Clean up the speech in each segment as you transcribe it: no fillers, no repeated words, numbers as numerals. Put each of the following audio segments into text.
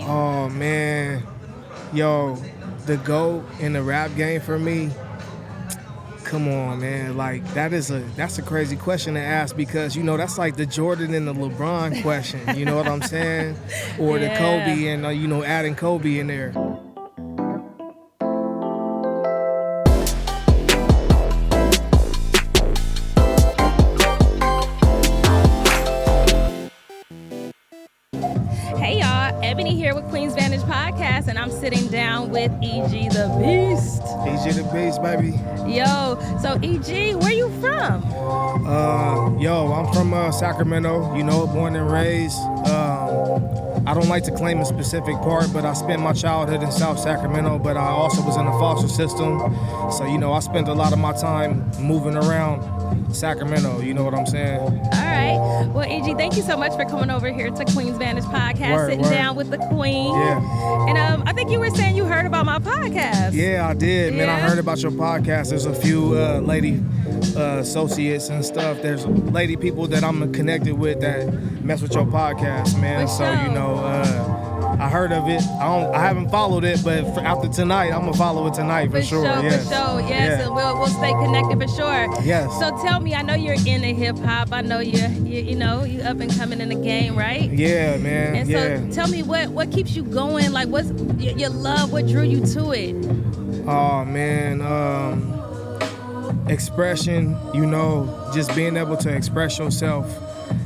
Oh man, yo, the GOAT in the rap game for me. Come on, man. Like that's a crazy question to ask because that's like the Jordan and the LeBron question. You know what I'm saying? Or the Yeah. Kobe and adding Kobe in there. Hey y'all, Ebony here with Queen's Vantage Podcast, and I'm sitting down with EG the Beast. EGDABEAST, baby. Yo, so EG, where you from? I'm from Sacramento. Born and raised. I don't like to claim a specific part, but I spent my childhood in South Sacramento, but I also was in the foster system. So, I spent a lot of my time moving around Sacramento. You know what I'm saying? All right. Well, EG, thank you so much for coming over here to Queen's Vantage Podcast, sitting down with the Queen. Yeah. And I think you were saying you heard about my podcast. Yeah, I did. Man, I Yeah? heard about your podcast. There's a few lady associates and stuff. There's lady people that I'm connected with that mess with your podcast, man. For So, sure. I heard of it. I haven't followed it, but after tonight, I'm gonna follow it tonight for sure. Yes. For sure. Yes, Yeah. and we'll stay connected for sure. Yes. So tell me, I know you're into hip hop. I know you up and coming in the game, right? Yeah, man. And yeah. so tell me what keeps you going? Like what's your love? What drew you to it? Oh man, expression. Just being able to express yourself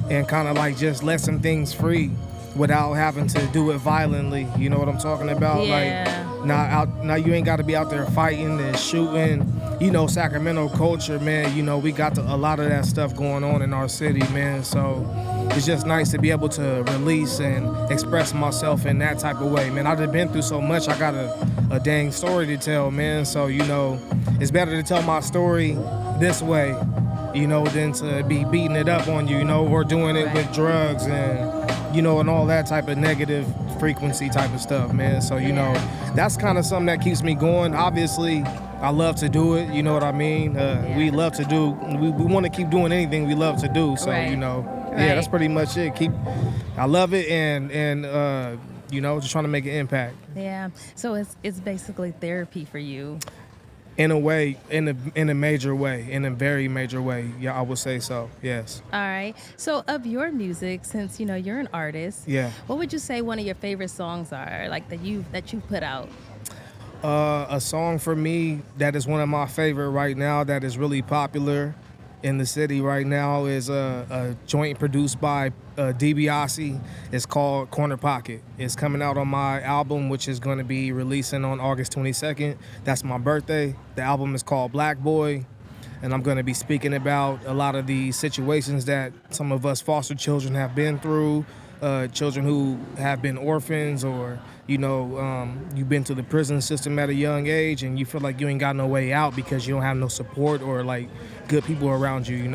and kind of like just let some things free without having to do it violently. You know what I'm talking about? Yeah. Like now you ain't got to be out there fighting and shooting. Sacramento culture, man. We got a lot of that stuff going on in our city, man. So it's just nice to be able to release and express myself in that type of way, man. I've been through so much. I got a dang story to tell, man. So it's better to tell my story this way, than to be beating it up on you, or doing it with drugs and and all that type of negative frequency type of stuff, man. So that's kind of something that keeps me going. Obviously, I love to do it. You know what I mean? We love to do. We want to keep doing anything we love to do. So Right. yeah, that's pretty much it. I love it and just trying to make an impact. Yeah. So it's basically therapy for you. In a way, in a major way, in a very major way. Yeah, I would say so. Yes. All right. So of your music, since you're an artist, Yeah. what would you say one of your favorite songs are, like that you put out? A song for me that is one of my favorite right now that is really popular in the city right now is a joint produced by DiBiase. It's called Corner Pocket. It's coming out on my album, which is going to be releasing on August 22nd. That's my birthday. The album is called Black Boy, and I'm going to be speaking about a lot of the situations that some of us foster children have been through, children who have been orphans or you've been to the prison system at a young age and you feel like you ain't got no way out because you don't have no support or like good people around you.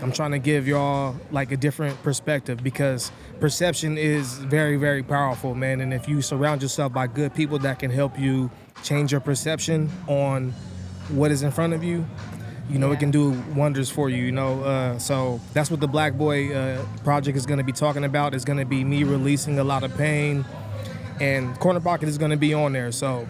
I'm trying to give y'all like a different perspective because perception is very, very powerful, man. And if you surround yourself by good people that can help you change your perception on what is in front of you, it can do wonders for you, So that's what the Black Boy project is going to be talking about. It's going to be me releasing a lot of pain, and Corner Pocket is going to be on there. So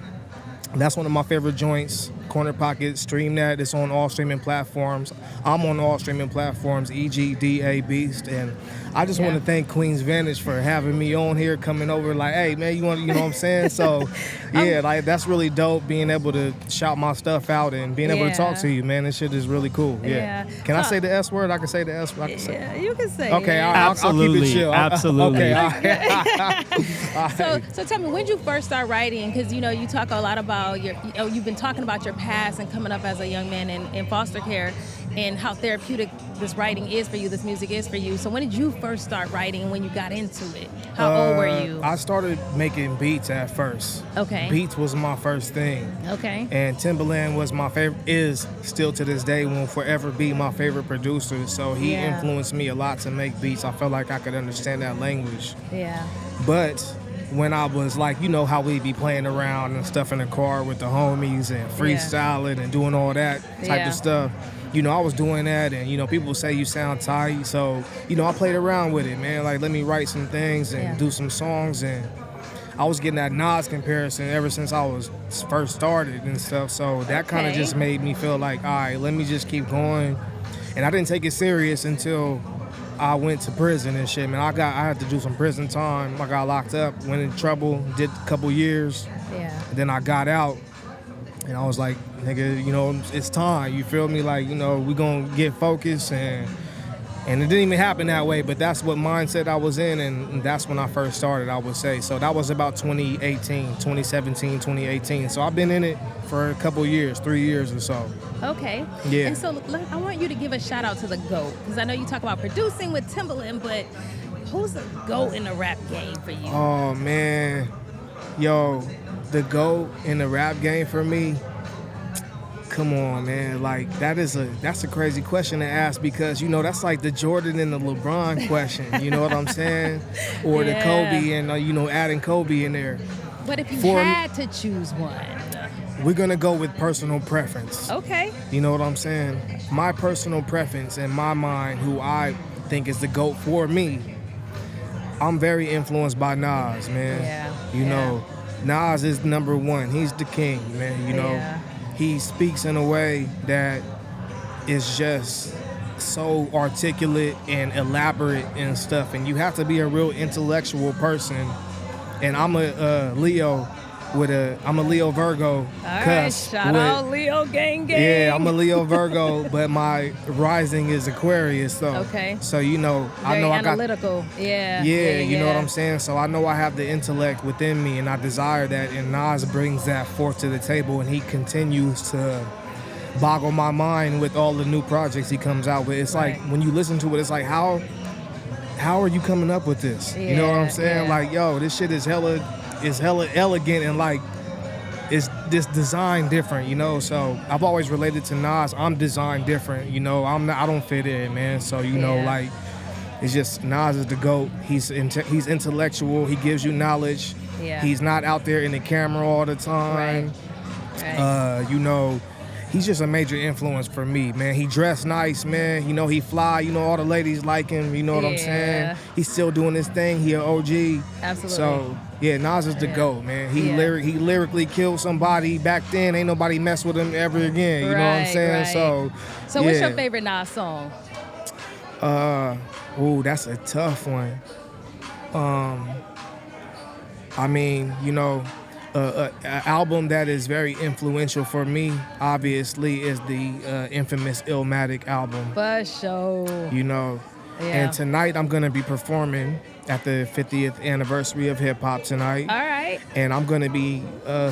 that's one of my favorite joints. Corner Pocket, stream that. It's on all streaming platforms. I'm on all streaming platforms, EGDABEAST. And I just want to thank Queen's Vantage for having me on here, coming over like, hey, man, you know what I'm saying? So, yeah, like that's really dope, being able to shout my stuff out and being able to talk to you, man. This shit is really cool. Yeah. Can I say the S word? I can say the S word. Yeah, you can say Okay, it. I'll keep it chill. Absolutely. Okay, all right. So tell me, when did you first start writing? Because you talk a lot about you've been talking about your past and coming up as a young man in foster care, and how therapeutic this writing is for you, this music is for you. So when did you first start writing? When you got into it? How old were you? I started making beats at first. Okay. Beats was my first thing. Okay. And Timbaland was my favorite, is still to this day, will forever be my favorite producer. So he influenced me a lot to make beats. I felt like I could understand that language. Yeah. But when I was like, how we be playing around and stuff in the car with the homies and freestyling and doing all that type of stuff, I was doing that, and people say you sound tight, so I played around with it, man. Like, let me write some things and do some songs, and I was getting that Nas comparison ever since I was first started and stuff. So that kind of just made me feel like, all right, let me just keep going. And I didn't take it serious until I went to prison and shit, man. I had to do some prison time. I got locked up, went in trouble, did a couple years. Yeah. And then I got out, and I was like, nigga, you know, it's time. You feel me? Like, you know, we gonna get focused, and it didn't even happen that way, but that's what mindset I was in, and that's when I first started, I would say. So that was about 2017, 2018. So I've been in it for a couple years, 3 years or so. Okay. Yeah. And so I want you to give a shout out to the GOAT, because I know you talk about producing with Timbaland, but who's the GOAT in the rap game for you? Oh, man. Yo, the GOAT in the rap game for me, come on, man. Like, that's a crazy question to ask, because, you know, that's like the Jordan and the LeBron question. You know what I'm saying? Or the Kobe and, you know, adding Kobe in there. But if you had to choose one. We're going to go with personal preference. Okay. You know what I'm saying? My personal preference in my mind, who I think is the GOAT for me, I'm very influenced by Nas, man. Yeah. You know, Nas is number one. He's the king, man. You know, he speaks in a way that is just so articulate and elaborate and stuff. And you have to be a real intellectual person. And I'm a Leo. I'm a Leo Virgo. All right, shout out Leo gang. Yeah, I'm a Leo Virgo, but my rising is Aquarius, though. Okay. So, you know, Very I know analytical. Yeah, you know what I'm saying? So I know I have the intellect within me, and I desire that, and Nas brings that forth to the table, and he continues to boggle my mind with all the new projects he comes out with. It's like, when you listen to it, it's like, how are you coming up with this? You know what I'm saying? Like, yo, this shit is hella elegant, and like it's this design different, you know. So I've always related to Nas. I'm designed different, you know. I don't fit in, man. So you know, like, it's just Nas is the GOAT. He's intellectual. He gives you knowledge. Yeah. He's not out there in the camera all the time. Right. You know, he's just a major influence for me, man. He dressed nice, man. You know, he fly. You know, all the ladies like him. You know what I'm saying? He's still doing his thing. He an OG. Absolutely. So, yeah, Nas is the GOAT, man. He lyrically killed somebody back then. Ain't nobody mess with him ever again. You know what I'm saying? Right. So what's your favorite Nas song? That's a tough one. I mean, you know, an album that is very influential for me, obviously, is the infamous Illmatic album. For sure. You know, and tonight I'm going to be performing at the 50th anniversary of hip hop tonight. All right. And I'm going to be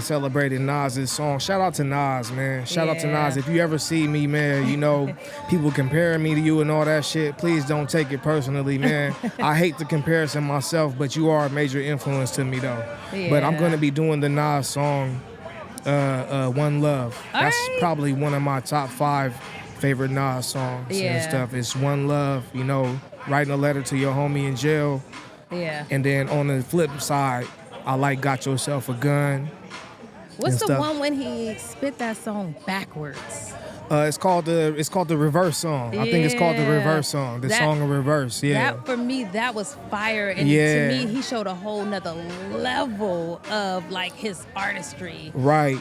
celebrating Nas's song. Shout out to Nas, man. Shout out to Nas. If you ever see me, man, you know, people comparing me to you and all that shit, please don't take it personally, man. I hate the comparison myself, but you are a major influence to me, though. Yeah. But I'm going to be doing the Nas song, One Love. That's probably one of my top 5 favorite Nas songs and stuff. It's One Love, you know, writing a letter to your homie in jail. Yeah. And then on the flip side, I like Got Yourself a Gun. What's the one when he spit that song backwards? It's called the Reverse Song. I think it's called the Reverse Song. The song of Reverse. Yeah. That, for me, that was fire. And to me, he showed a whole nother level of like his artistry. Right.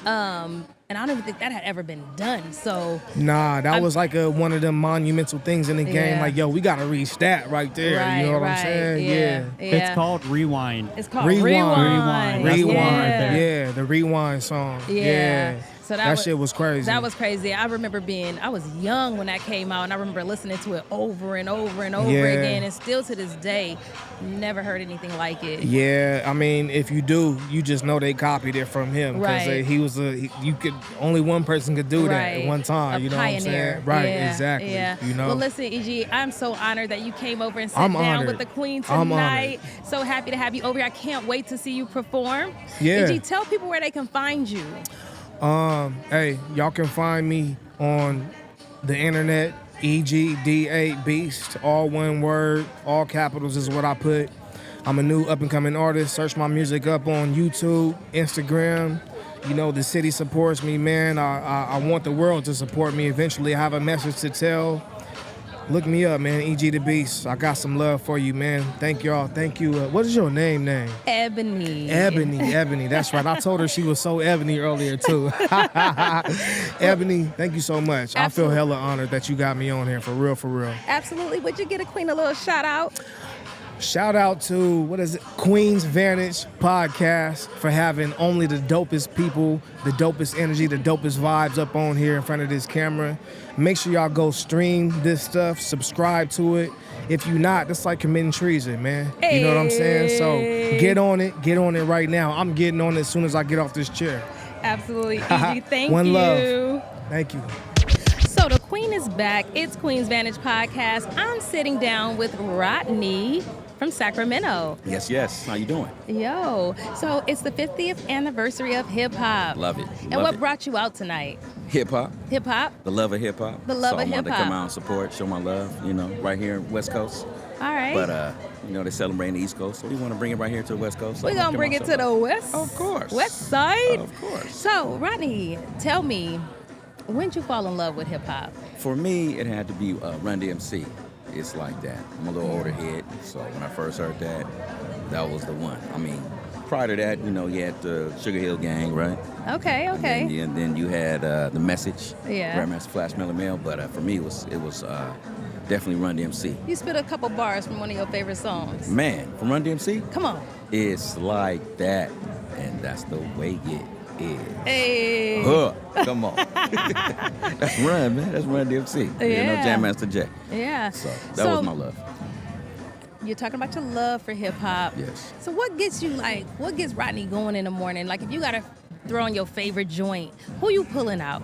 And I don't even think that had ever been done. So nah, that was like one of the monumental things in the game. Like, yo, we gotta reach that right there. Right, you know what I'm saying? Yeah. It's called Rewind. It's called Rewind. Yeah, the Rewind song. Yeah. So that shit was crazy. That was crazy. I remember I was young when that came out, and I remember listening to it over and over and over again, and still to this day, never heard anything like it. Yeah, I mean, if you do, you just know they copied it from him, because he was only one person could do that at one time. You know pioneer. what I'm saying? Right, exactly. Yeah. You know. Well, listen, EG, I'm so honored that you came over and sat down with the Queen tonight. So happy to have you over here. I can't wait to see you perform. Yeah. EG, tell people where they can find you. Hey, y'all can find me on the internet, EGDABEAST, all one word, all capitals is what I put. I'm a new up-and-coming artist. Search my music up on YouTube, Instagram. You know, the city supports me, man. I want the world to support me eventually. I have a message to tell. Look me up, man. EG the Beast. I got some love for you, man. Thank y'all. Thank you. What is your name? Ebony. Ebony. That's right. I told her she was so ebony earlier, too. Ebony, thank you so much. Absolutely. I feel hella honored that you got me on here, for real, for real. Absolutely. Would you get a queen a little shout out? Shout out to, Queen's Vantage podcast for having only the dopest people, the dopest energy, the dopest vibes up on here in front of this camera. Make sure y'all go stream this stuff, subscribe to it. If you're not, that's like committing treason, man. You know what I'm saying? So get on it right now. I'm getting on it as soon as I get off this chair. Absolutely. EG, thank One you. love. Thank you. So the Queen is back. It's Queen's Vantage podcast. I'm sitting down with Rodney from Sacramento. Yes. How you doing? Yo, so it's the 50th anniversary of hip hop. Love it. And what brought you out tonight? Hip hop. Hip hop. The love of hip hop. The love of So I wanted to hip-hop. come out and support, show my love, right here in West Coast. All right. But they're celebrating the East Coast, so we want to bring it right here to the West Coast. So We're gonna bring it to the west. Of course. West side. Of course. So Rodney, tell me, when did you fall in love with hip hop? For me, it had to be Run DMC. It's like that. I'm a little older head, so when I first heard that, that was the one. I mean, prior to that, you had the Sugar Hill Gang, right? Okay. And then you had The Message, Yeah. Grandmaster Flash Mellow Mail, but for me, it was definitely Run DMC. You spit a couple bars from one of your favorite songs. Man, from Run DMC, Come on. it's like that, and that's the way it is. Hey. Come on. That's Run, man. That's Run DMC. Yeah. Jam Master J. Yeah. So that was my love. You're talking about your love for hip hop. Yes. So what gets Rodney going in the morning? Like if you gotta throw on your favorite joint, who you pulling out?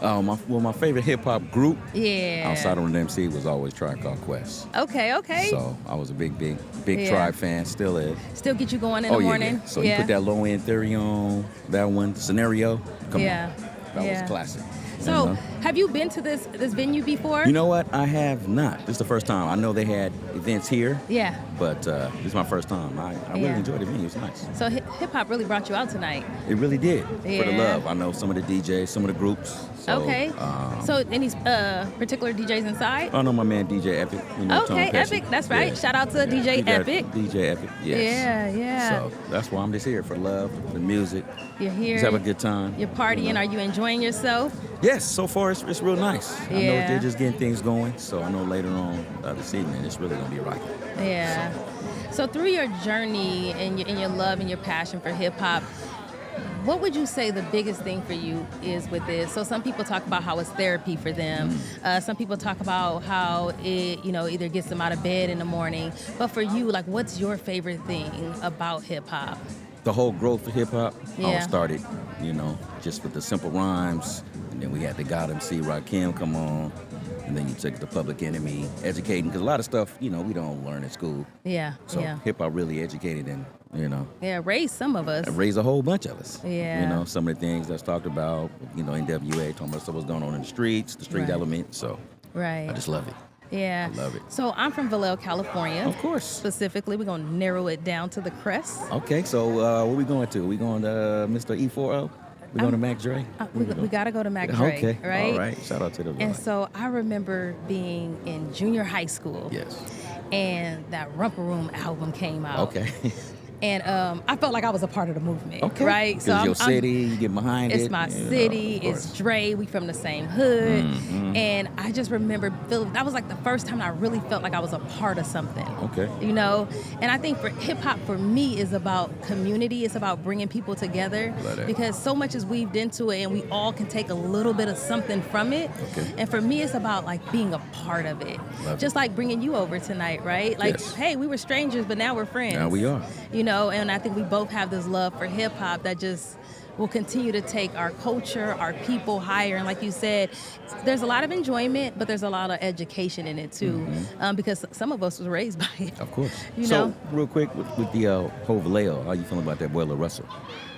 My favorite hip hop group Yeah. outside of Run DMC was always Tribe Called Quest. Okay. So I was a big Yeah. Tribe fan. Still is. Still get you going in the morning? Yeah. So you put that low end theory on, that one, Scenario. Come Yeah. on. That was classic. So have you been to this venue before? You know what? I have not. This is the first time. I know they had events here, Yeah. but this is my first time. I really Yeah. enjoyed the venue. It was nice. So hip hop really brought you out tonight. It really did. For the Yeah. love. I know some of the DJs, some of the groups. So, Okay. So any particular DJs inside? I know my man DJ Epic. Tone Okay, Pesci. Epic. That's right. Yeah. Shout out to DJ Epic. DJ Epic, yes. Yeah. So that's why I'm just here, for love, the music. You're here. Just have a good time. You're partying. Are you enjoying yourself? Yes, so far it's real nice. I know Yeah. they're just getting things going, so I know later on this evening it's really going to be rocking. Yeah. So through your journey and your love and your passion for hip hop, what would you say the biggest thing for you is with this? So some people talk about how it's therapy for them. Some people talk about how it, either gets them out of bed in the morning. But for you, like, what's your favorite thing about hip hop? The whole growth of hip hop all Yeah. started, just with the simple rhymes, and then we had the God MC Rakim come on, and then you took the Public Enemy, educating, because a lot of stuff, we don't learn at school. Yeah. So hip hop really educated and, Yeah, raised some of us. raised a whole bunch of us. Yeah. Some of the things that's talked about, NWA, talking about stuff was going on in the streets, the street Right. element. So Right. I just love it. Yeah. I love it. So I'm from Vallejo, California. Of course. Specifically, we're going to narrow it down to the crest. Okay, so where we going to? We going to Mr. E40? We going to Mac Dre? We got to go to Mac Dre, Okay, right? all right. Shout out to the And so I remember being in junior high school. Yes. And that Rumper Room album came out. Okay. And I felt like I was a part of the movement, Okay. right? Because it's your city, you get behind it. It's my you know, city. of It's course. Dre. We from the same hood, Mhm. and I just remember feeling that was like the first time I really felt like I was a part of something. Okay. And I think for hip hop for me is about community. It's about bringing people together Love that. because so much is weaved into it, and we all can take a little bit of something from it. Okay. And for me, it's about like being a part of it. Love Just like bringing you over tonight, right? Like, Yes. hey, we were strangers, but now we're friends. Now we are. And I think we both have this love for hip hop that just will continue to take our culture, our people higher. And like you said, there's a lot of enjoyment, but there's a lot of education in it too, because some of us was raised by it. Of course. You so, know? real quick, with the whole Vallejo, how you feeling about that boy, Lil Russell?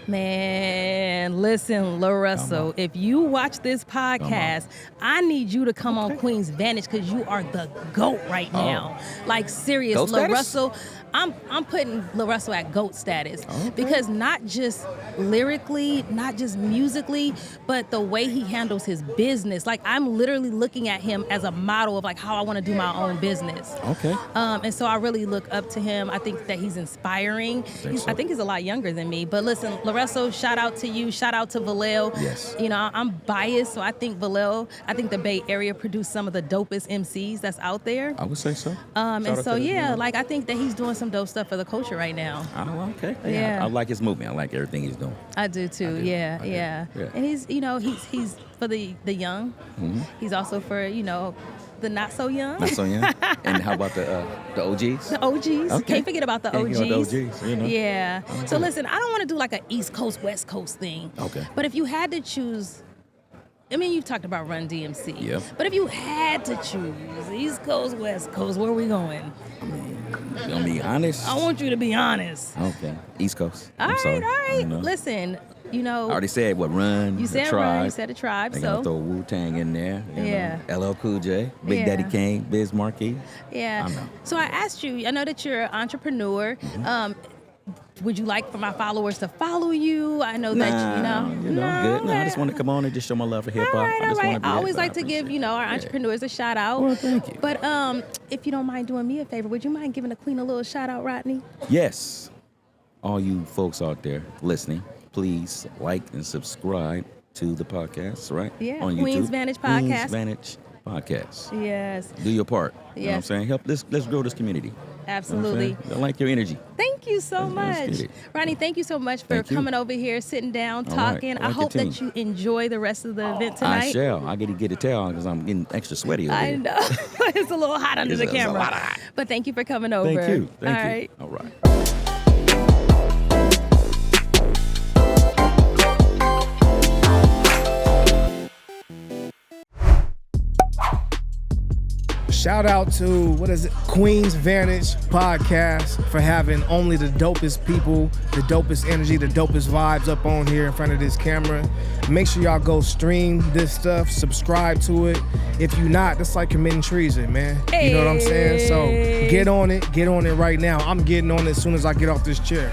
Man, listen, Lil Russell, if you watch this podcast, I need you to come on Queen's Vantage because you are the GOAT right now. Like, serious, GOAT Lil status? Russell. I'm putting Lil Russell at GOAT status Okay. because not just lyrically, not just musically, but the way he handles his business. Like I'm literally looking at him as a model of like how I want to do my own business. Okay. And so I really look up to him. I think that he's inspiring. I think he's a lot younger than me. But listen, Lil Russell, shout out to you. Shout out to Valel. Yes. You know, I'm biased, so I think the Bay Area produced some of the dopest MCs that's out there. I would say so. And Shout out so to yeah, him. like I think that he's doing some dope stuff for the culture right now. Oh, okay. Yeah. I like his movement. I like everything he's doing. I do too. I do. Yeah. Yeah. And he's he's for the young. Mm-hmm. He's also for the not so young. Not so young. And how about the OGs? The OGs. Okay. Can't forget about the Can't OGs. forget about the OGs, you know. Yeah. Okay. So listen, I don't want to do like an East Coast, West Coast thing. Okay. But if you had to choose, I mean, you've talked about Run DMC. Yep. But if you had to choose East Coast, West Coast, where are we going? You gonna be honest? I want you to be honest. Okay. East Coast. All I'm right, sorry. all right. You know. Listen, I already said what Run. you the said Tribe. Run, you said the Tribe, They so gonna throw Wu-Tang in there. you Yeah. know. LL Cool J, Big Yeah. Daddy Kane, Biz Markie. yeah. I know. So I asked you. I know that you're an entrepreneur. Would you like for my followers to follow you? I know that Good. No, I okay. just want to come on and just show my love for hip hop. All right, I all just right. want to be I always that, like to give, appreciate our it. entrepreneurs a shout out. Well, thank you. But if you don't mind doing me a favor, would you mind giving the queen a little shout out, Rodney? Yes. All you folks out there listening, please like and subscribe to the podcast, right? Yeah, On Queen's YouTube. Vantage Podcast. Queen's Vantage Podcast. Yes, Do your part. You know what I'm Yes. saying? Let's grow this community. You know what I'm absolutely. saying? I like your energy. Thank you so Let's much. get it. Rodney, thank you so much for Thank you. coming over here, sitting down, All right. talking. I I like hope your that you enjoy the rest of the event tonight. I shall. I get a towel because I'm getting extra sweaty over I here. know. It's a little hot under the It's a camera. lot hot. But thank you for coming over. Thank you. Thank All you. right. All right. Shout out to, Queen's Vantage Podcast for having only the dopest people, the dopest energy, the dopest vibes up on here in front of this camera. Make sure y'all go stream this stuff, subscribe to it. If you not, that's like committing treason, man. You know what I'm saying? So get on it right now. I'm getting on it as soon as I get off this chair.